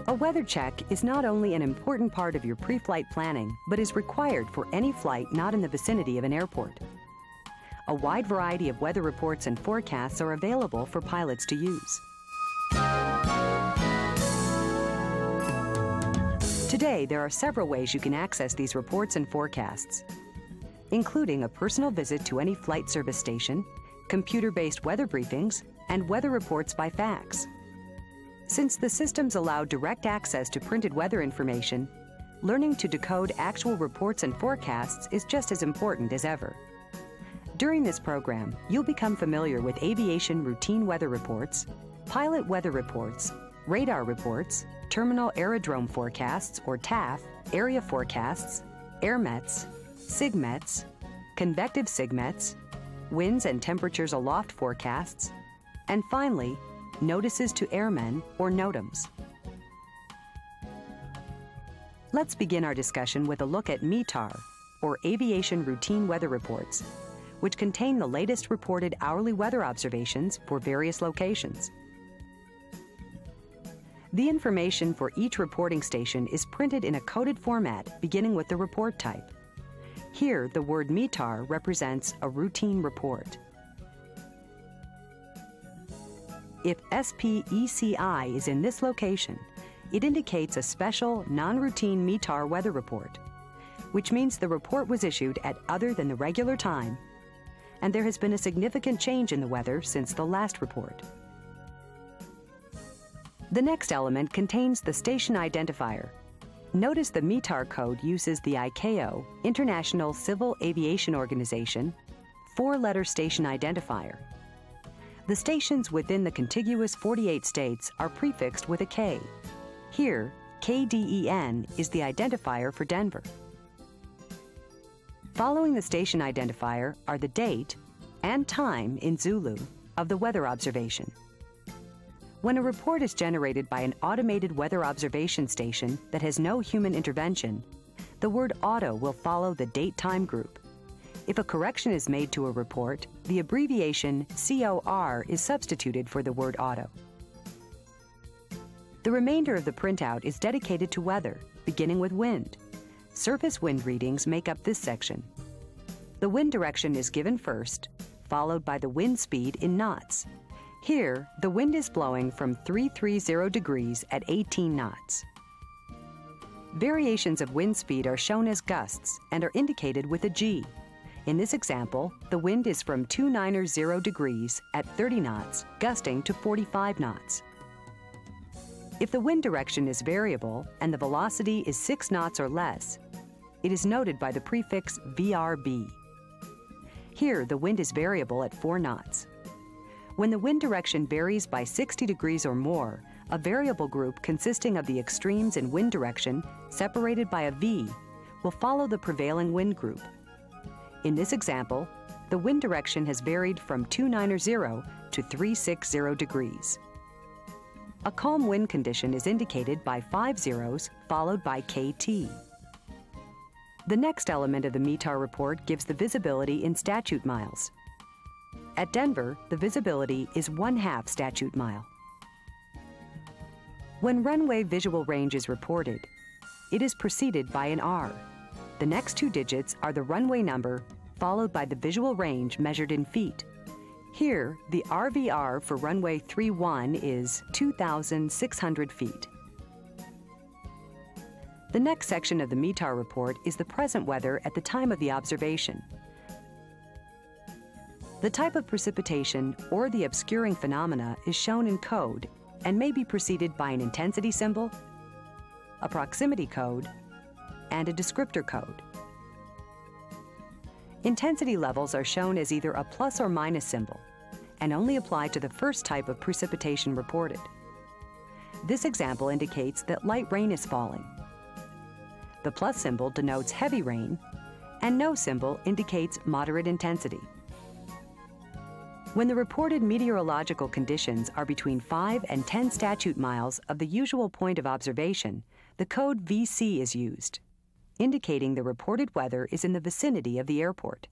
A weather check is not only an important part of your pre-flight planning, but is required for any flight not in the vicinity of an airport. A wide variety of weather reports and forecasts are available for pilots to use. Today, there are several ways you can access these reports and forecasts, including a personal visit to any flight service station, computer-based weather briefings, and weather reports by fax. Since the systems allow direct access to printed weather information, learning to decode actual reports and forecasts is just as important as ever. During this program, you'll become familiar with aviation routine weather reports, pilot weather reports, radar reports, terminal aerodrome forecasts or TAF, area forecasts, airmets, SIGMETs, convective SIGMETs, winds and temperatures aloft forecasts, and finally, notices to airmen or NOTAMs. Let's begin our discussion with a look at METAR, or Aviation Routine Weather Reports, which contain the latest reported hourly weather observations for various locations. The information for each reporting station is printed in a coded format beginning with the report type. Here, the word METAR represents a routine report. If SPECI is in this location, it indicates a special, non-routine METAR weather report, which means the report was issued at other than the regular time, and there has been a significant change in the weather since the last report. The next element contains the station identifier. Notice the METAR code uses the ICAO, International Civil Aviation Organization, four-letter station identifier. The stations within the contiguous 48 states are prefixed with a K. Here, KDEN is the identifier for Denver. Following the station identifier are the date and time in Zulu of the weather observation. When a report is generated by an automated weather observation station that has no human intervention, the word auto will follow the date-time group. If a correction is made to a report, the abbreviation COR is substituted for the word auto. The remainder of the printout is dedicated to weather, beginning with wind. Surface wind readings make up this section. The wind direction is given first, followed by the wind speed in knots. Here, the wind is blowing from 330 degrees at 18 knots. Variations of wind speed are shown as gusts and are indicated with a G. In this example, the wind is from 290 degrees at 30 knots, gusting to 45 knots. If the wind direction is variable and the velocity is 6 knots or less, it is noted by the prefix VRB. Here, the wind is variable at 4 knots. When the wind direction varies by 60 degrees or more, a variable group consisting of the extremes in wind direction, separated by a V, will follow the prevailing wind group. In this example, the wind direction has varied from 290 to 360 degrees. A calm wind condition is indicated by 5 zeros followed by KT. The next element of the METAR report gives the visibility in statute miles. At Denver, the visibility is 1/2 statute mile. When runway visual range is reported, it is preceded by an R. The next 2 digits are the runway number, followed by the visual range measured in feet. Here, the RVR for runway 31 is 2,600 feet. The next section of the METAR report is the present weather at the time of the observation. The type of precipitation or the obscuring phenomena is shown in code and may be preceded by an intensity symbol, a proximity code, and a descriptor code. Intensity levels are shown as either a plus or minus symbol and only apply to the first type of precipitation reported. This example indicates that light rain is falling. The plus symbol denotes heavy rain, and no symbol indicates moderate intensity. When the reported meteorological conditions are between 5 and 10 statute miles of the usual point of observation, the code VC is used, indicating the reported weather is in the vicinity of the airport.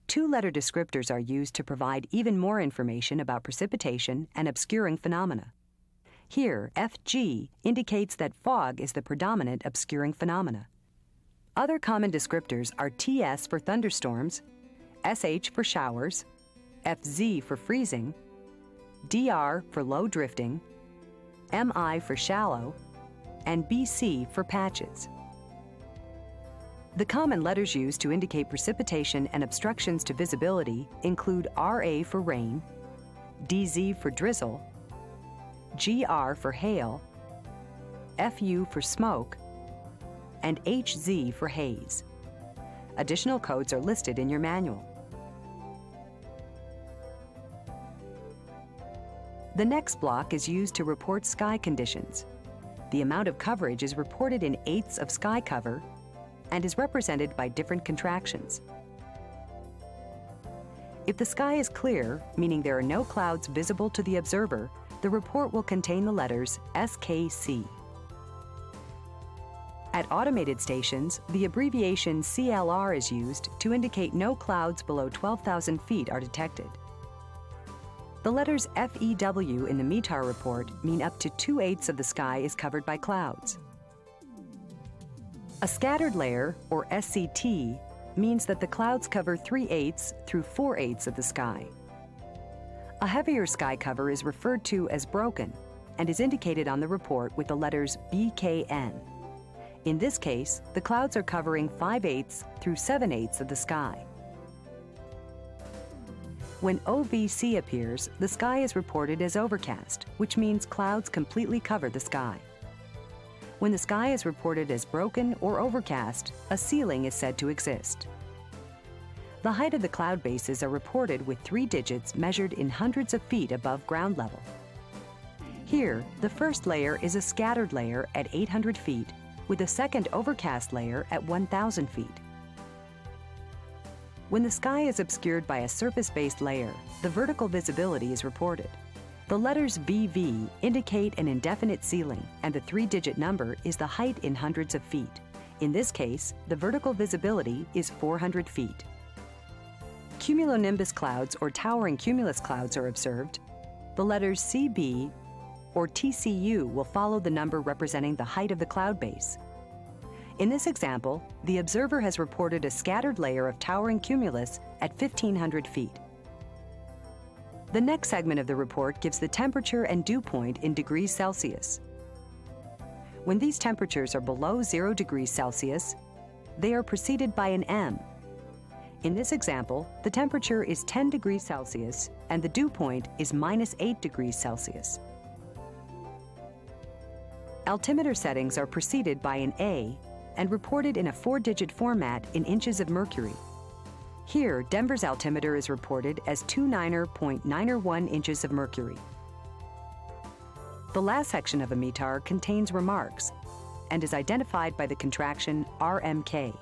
2-letter descriptors are used to provide even more information about precipitation and obscuring phenomena. Here, FG indicates that fog is the predominant obscuring phenomena. Other common descriptors are TS for thunderstorms, SH for showers, FZ for freezing, DR for low drifting, MI for shallow, and BC for patches. The common letters used to indicate precipitation and obstructions to visibility include RA for rain, DZ for drizzle, GR for hail, FU for smoke, and HZ for haze. Additional codes are listed in your manual. The next block is used to report sky conditions. The amount of coverage is reported in eighths of sky cover and is represented by different contractions. If the sky is clear, meaning there are no clouds visible to the observer, the report will contain the letters SKC. At automated stations, the abbreviation CLR is used to indicate no clouds below 12,000 feet are detected. The letters FEW in the METAR report mean up to 2/8 of the sky is covered by clouds. A scattered layer, or SCT, means that the clouds cover 3/8 through 4/8 of the sky. A heavier sky cover is referred to as broken and is indicated on the report with the letters BKN. In this case, the clouds are covering 5/8 through 7/8 of the sky. When OVC appears, the sky is reported as overcast, which means clouds completely cover the sky. When the sky is reported as broken or overcast, a ceiling is said to exist. The height of the cloud bases are reported with 3 digits measured in hundreds of feet above ground level. Here, the first layer is a scattered layer at 800 feet, with a second overcast layer at 1,000 feet. When the sky is obscured by a surface-based layer, the vertical visibility is reported. The letters VV indicate an indefinite ceiling, and the 3-digit number is the height in hundreds of feet. In this case, the vertical visibility is 400 feet. Cumulonimbus clouds or towering cumulus clouds are observed. The letters CB or TCU will follow the number representing the height of the cloud base. In this example, the observer has reported a scattered layer of towering cumulus at 1,500 feet. The next segment of the report gives the temperature and dew point in degrees Celsius. When these temperatures are below 0 degrees Celsius, they are preceded by an M. In this example, the temperature is 10 degrees Celsius and the dew point is -8 degrees Celsius. Altimeter settings are preceded by an A and reported in a 4-digit format in inches of mercury. Here, Denver's altimeter is reported as 29.901 inches of mercury. The last section of a METAR contains remarks and is identified by the contraction RMK.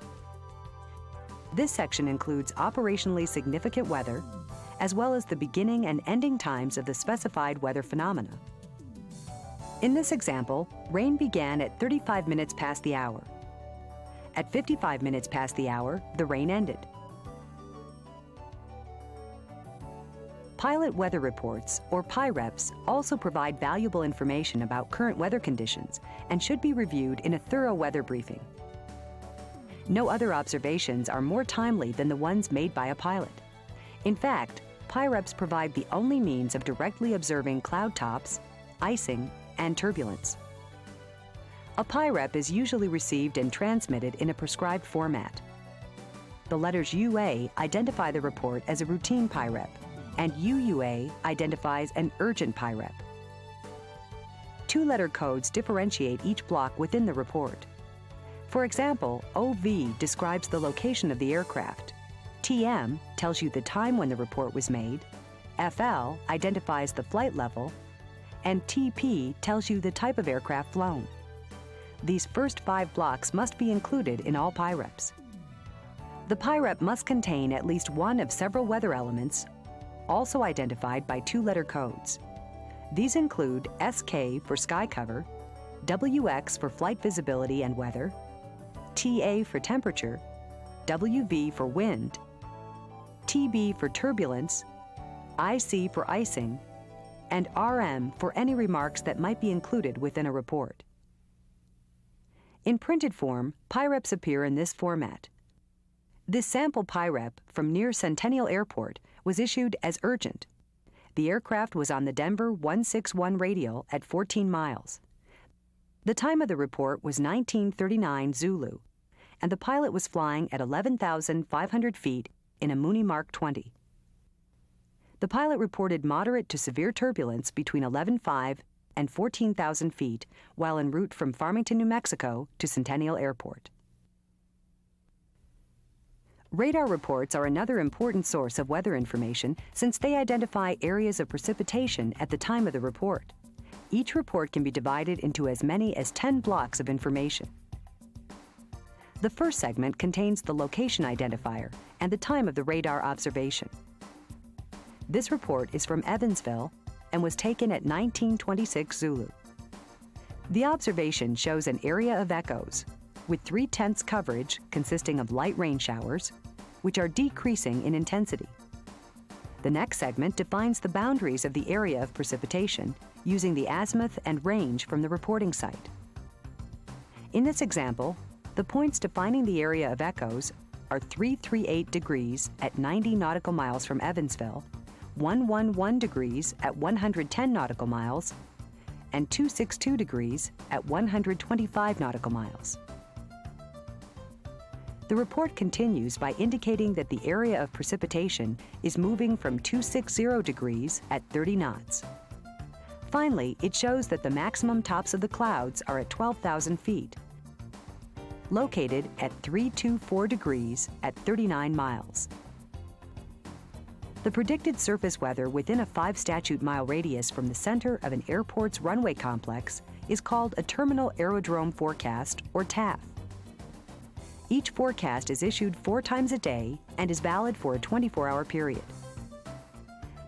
This section includes operationally significant weather, as well as the beginning and ending times of the specified weather phenomena. In this example, rain began at 35 minutes past the hour. At 55 minutes past the hour, the rain ended. Pilot weather reports, or PIREPs, also provide valuable information about current weather conditions and should be reviewed in a thorough weather briefing. No other observations are more timely than the ones made by a pilot. In fact, PIREPs provide the only means of directly observing cloud tops, icing, and turbulence. A PIREP is usually received and transmitted in a prescribed format. The letters UA identify the report as a routine PIREP, and UUA identifies an urgent PIREP. 2-letter codes differentiate each block within the report. For example, OV describes the location of the aircraft. TM tells you the time when the report was made. FL identifies the flight level. And TP tells you the type of aircraft flown. These first 5 blocks must be included in all PIREPs. The PIREP must contain at least one of several weather elements, also identified by 2-letter codes. These include SK for sky cover, WX for flight visibility and weather, TA for temperature, WV for wind, TB for turbulence, IC for icing, and RM for any remarks that might be included within a report. In printed form, PIREPs appear in this format. This sample PIREP from near Centennial Airport was issued as urgent. The aircraft was on the Denver 161 radial at 14 miles. The time of the report was 1939 Zulu, and the pilot was flying at 11,500 feet in a Mooney Mark 20. The pilot reported moderate to severe turbulence between 11,500 and 14,000 feet while en route from Farmington, New Mexico to Centennial Airport. Radar reports are another important source of weather information since they identify areas of precipitation at the time of the report. Each report can be divided into as many as 10 blocks of information. The first segment contains the location identifier and the time of the radar observation. This report is from Evansville and was taken at 1926 Zulu. The observation shows an area of echoes with 3/10 coverage consisting of light rain showers, which are decreasing in intensity. The next segment defines the boundaries of the area of precipitation using the azimuth and range from the reporting site. In this example, the points defining the area of echoes are 338 degrees at 90 nautical miles from Evansville, 111 degrees at 110 nautical miles, and 262 degrees at 125 nautical miles. The report continues by indicating that the area of precipitation is moving from 260 degrees at 30 knots. Finally, it shows that the maximum tops of the clouds are at 12,000 feet, located at 324 degrees at 39 miles. The predicted surface weather within a 5 statute mile radius from the center of an airport's runway complex is called a Terminal Aerodrome Forecast, or TAF. Each forecast is issued 4 times a day and is valid for a 24-hour period.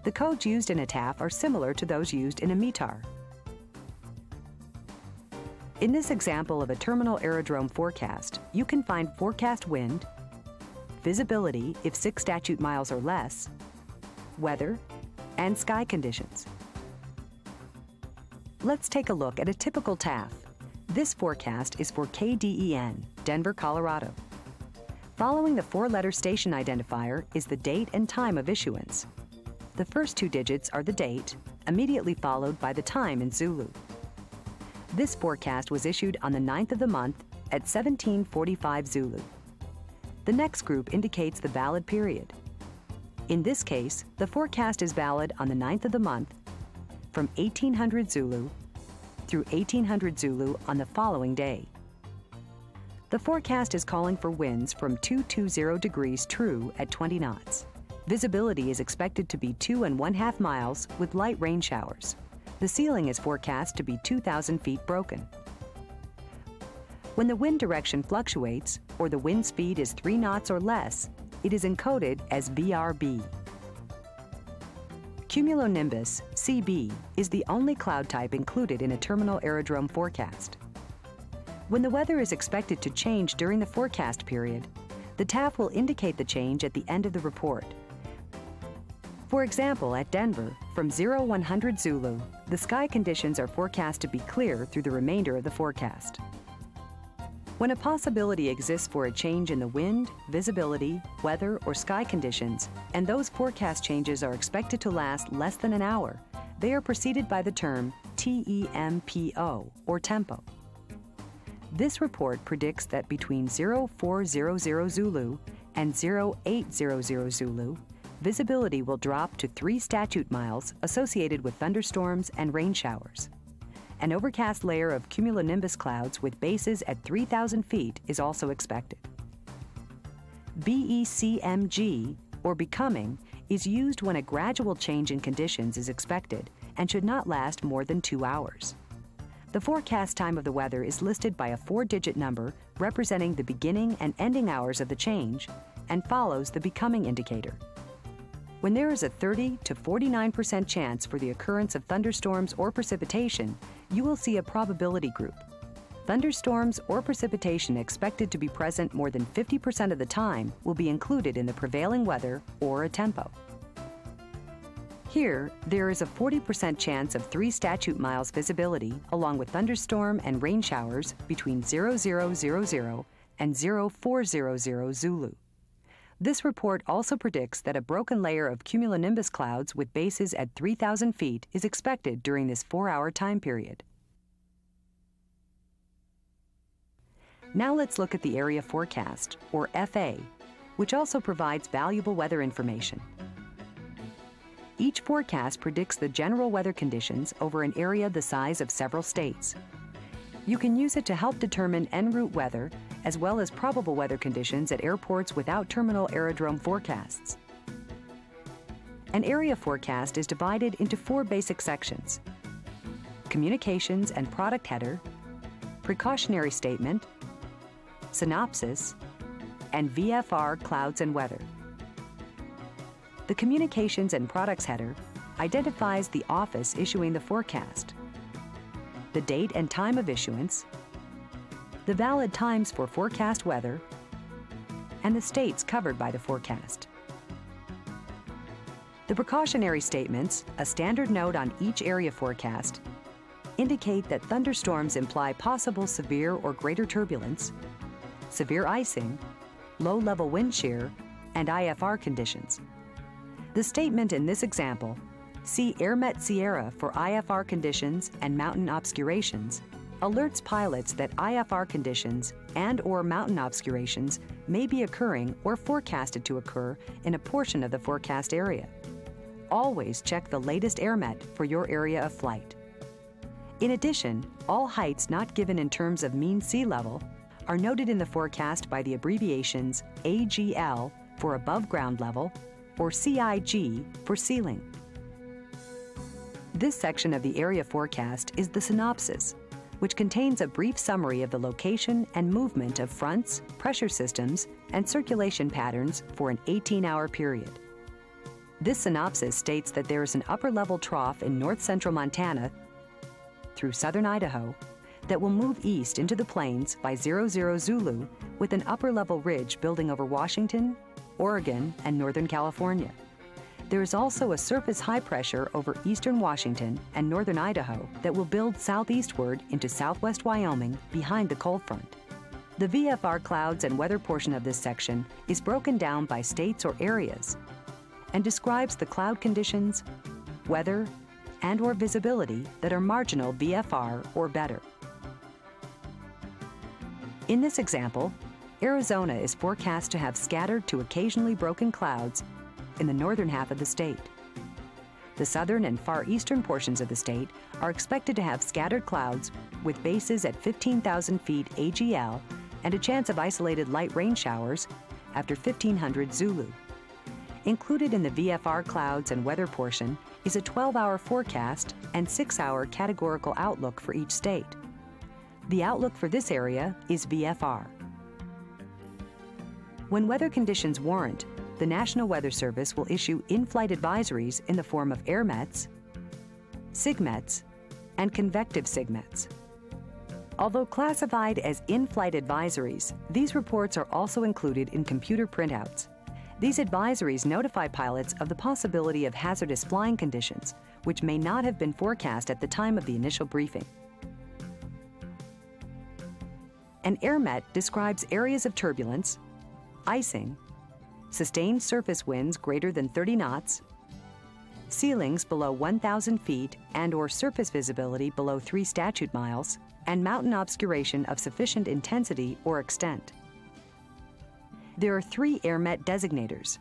The codes used in a TAF are similar to those used in a METAR. In this example of a Terminal Aerodrome Forecast, you can find forecast wind, visibility if 6 statute miles or less, weather, and sky conditions. Let's take a look at a typical TAF. This forecast is for KDEN, Denver, Colorado. Following the 4-letter station identifier is the date and time of issuance. The first 2 digits are the date, immediately followed by the time in Zulu. This forecast was issued on the 9th of the month at 1745 Zulu. The next group indicates the valid period. In this case, the forecast is valid on the 9th of the month from 1800 Zulu through 1800 Zulu on the following day. The forecast is calling for winds from 220 degrees true at 20 knots. Visibility is expected to be 2 1/2 miles with light rain showers. The ceiling is forecast to be 2,000 feet broken. When the wind direction fluctuates or the wind speed is 3 knots or less, it is encoded as VRB. Cumulonimbus, CB, is the only cloud type included in a terminal aerodrome forecast. When the weather is expected to change during the forecast period, the TAF will indicate the change at the end of the report. For example, at Denver, from 0100 Zulu, the sky conditions are forecast to be clear through the remainder of the forecast. When a possibility exists for a change in the wind, visibility, weather, or sky conditions, and those forecast changes are expected to last less than an hour, they are preceded by the term TEMPO, or tempo. This report predicts that between 0400 Zulu and 0800 Zulu, visibility will drop to 3 statute miles associated with thunderstorms and rain showers. An overcast layer of cumulonimbus clouds with bases at 3,000 feet is also expected. BECMG, or becoming, is used when a gradual change in conditions is expected and should not last more than 2 hours. The forecast time of the weather is listed by a 4-digit number representing the beginning and ending hours of the change and follows the becoming indicator. When there is a 30 to 49% chance for the occurrence of thunderstorms or precipitation, you will see a probability group. Thunderstorms or precipitation expected to be present more than 50% of the time will be included in the prevailing weather or a tempo. Here, there is a 40% chance of 3 statute miles visibility along with thunderstorm and rain showers between 0000 and 0400 Zulu. This report also predicts that a broken layer of cumulonimbus clouds with bases at 3,000 feet is expected during this 4-hour time period. Now let's look at the area forecast, or FA, which also provides valuable weather information. Each forecast predicts the general weather conditions over an area the size of several states. You can use it to help determine en route weather, as well as probable weather conditions at airports without terminal aerodrome forecasts. An area forecast is divided into 4 basic sections: communications and product header, precautionary statement, synopsis, and VFR clouds and weather. The communications and products header identifies the office issuing the forecast, the date and time of issuance, the valid times for forecast weather, and the states covered by the forecast. The precautionary statements, a standard note on each area forecast, indicate that thunderstorms imply possible severe or greater turbulence, severe icing, low-level wind shear, and IFR conditions. The statement in this example, see AirMet Sierra for IFR conditions and mountain obscurations, alerts pilots that IFR conditions and/or mountain obscurations may be occurring or forecasted to occur in a portion of the forecast area. Always check the latest AirMet for your area of flight. In addition, all heights not given in terms of mean sea level are noted in the forecast by the abbreviations AGL for above ground level or CIG for ceiling. This section of the area forecast is the synopsis, which contains a brief summary of the location and movement of fronts, pressure systems, and circulation patterns for an 18-hour period. This synopsis states that there is an upper-level trough in north-central Montana through southern Idaho that will move east into the plains by 00 Zulu with an upper-level ridge building over Washington, Oregon, and Northern California. There is also a surface high pressure over eastern Washington and northern Idaho that will build southeastward into southwest Wyoming behind the cold front. The VFR clouds and weather portion of this section is broken down by states or areas and describes the cloud conditions, weather, and/or visibility that are marginal VFR or better. In this example, Arizona is forecast to have scattered to occasionally broken clouds in the northern half of the state. The southern and far eastern portions of the state are expected to have scattered clouds with bases at 15,000 feet AGL and a chance of isolated light rain showers after 1500 Zulu. Included in the VFR clouds and weather portion is a 12-hour forecast and 6-hour categorical outlook for each state. The outlook for this area is VFR. When weather conditions warrant, the National Weather Service will issue in-flight advisories in the form of AirMets, SIGMETs, and convective SIGMETs. Although classified as in-flight advisories, these reports are also included in computer printouts. These advisories notify pilots of the possibility of hazardous flying conditions, which may not have been forecast at the time of the initial briefing. An AirMet describes areas of turbulence, icing, sustained surface winds greater than 30 knots, ceilings below 1,000 feet and/or surface visibility below 3 statute miles, and mountain obscuration of sufficient intensity or extent. There are 3 AirMet designators.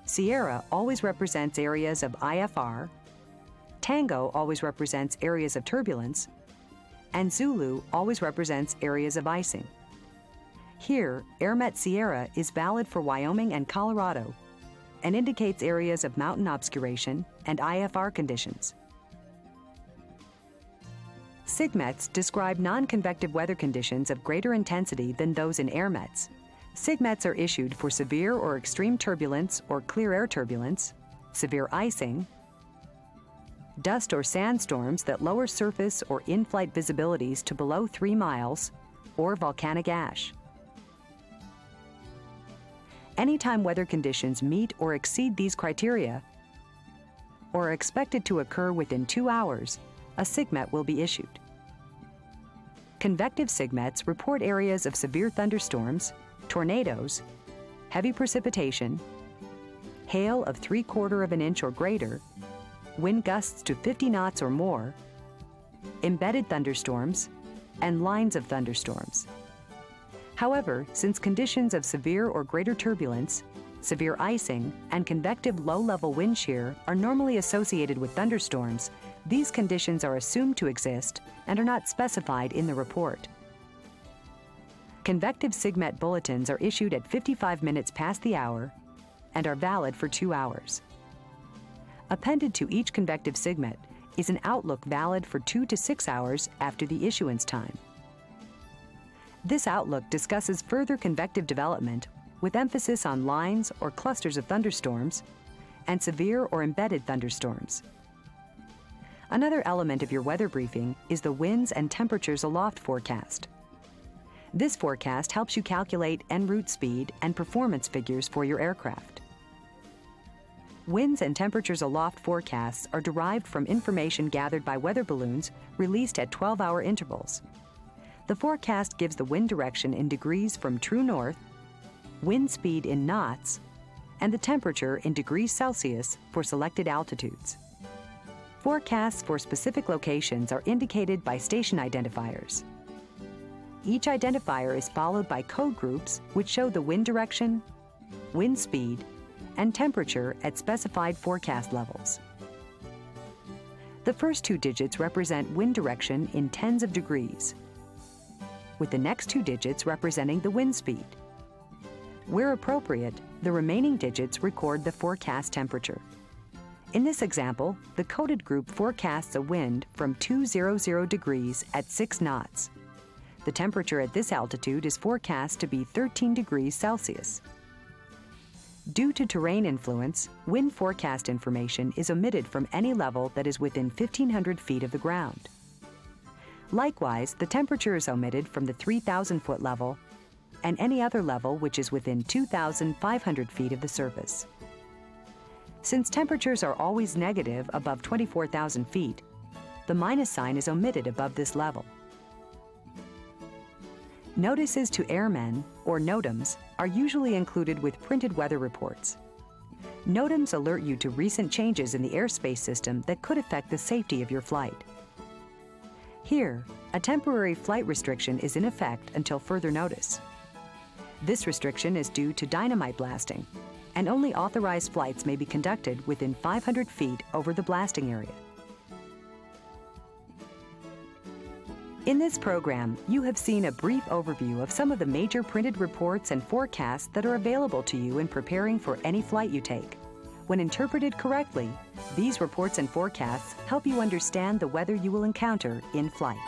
Sierra always represents areas of IFR, Tango always represents areas of turbulence, and Zulu always represents areas of icing. Here, AirMet Sierra is valid for Wyoming and Colorado and indicates areas of mountain obscuration and IFR conditions. SIGMETs describe non-convective weather conditions of greater intensity than those in AirMets. SIGMETs are issued for severe or extreme turbulence or clear air turbulence, severe icing, dust or sandstorms that lower surface or in-flight visibilities to below 3 miles, or volcanic ash. Anytime weather conditions meet or exceed these criteria, or are expected to occur within 2 hours, a SIGMET will be issued. Convective SIGMETs report areas of severe thunderstorms, tornadoes, heavy precipitation, hail of 3/4 of an inch or greater, wind gusts to 50 knots or more, embedded thunderstorms, and lines of thunderstorms. However, since conditions of severe or greater turbulence, severe icing, and convective low-level wind shear are normally associated with thunderstorms, these conditions are assumed to exist and are not specified in the report. Convective SIGMET bulletins are issued at 55 minutes past the hour and are valid for 2 hours. Appended to each convective SIGMET is an outlook valid for 2 to 6 hours after the issuance time. This outlook discusses further convective development with emphasis on lines or clusters of thunderstorms and severe or embedded thunderstorms. Another element of your weather briefing is the winds and temperatures aloft forecast. This forecast helps you calculate en route speed and performance figures for your aircraft. Winds and temperatures aloft forecasts are derived from information gathered by weather balloons released at 12-hour intervals. The forecast gives the wind direction in degrees from true north, wind speed in knots, and the temperature in degrees Celsius for selected altitudes. Forecasts for specific locations are indicated by station identifiers. Each identifier is followed by code groups which show the wind direction, wind speed, and temperature at specified forecast levels. The first 2 digits represent wind direction in tens of degrees, with the next 2 digits representing the wind speed. Where appropriate, the remaining digits record the forecast temperature. In this example, the coded group forecasts a wind from 200 degrees at 6 knots. The temperature at this altitude is forecast to be 13 degrees Celsius. Due to terrain influence, wind forecast information is omitted from any level that is within 1,500 feet of the ground. Likewise, the temperature is omitted from the 3,000-foot level and any other level which is within 2,500 feet of the surface. Since temperatures are always negative above 24,000 feet, the minus sign is omitted above this level. Notices to airmen, or NOTAMs, are usually included with printed weather reports. NOTAMs alert you to recent changes in the airspace system that could affect the safety of your flight. Here, a temporary flight restriction is in effect until further notice. This restriction is due to dynamite blasting, and only authorized flights may be conducted within 500 feet over the blasting area. In this program, you have seen a brief overview of some of the major printed reports and forecasts that are available to you in preparing for any flight you take. When interpreted correctly, these reports and forecasts help you understand the weather you will encounter in flight.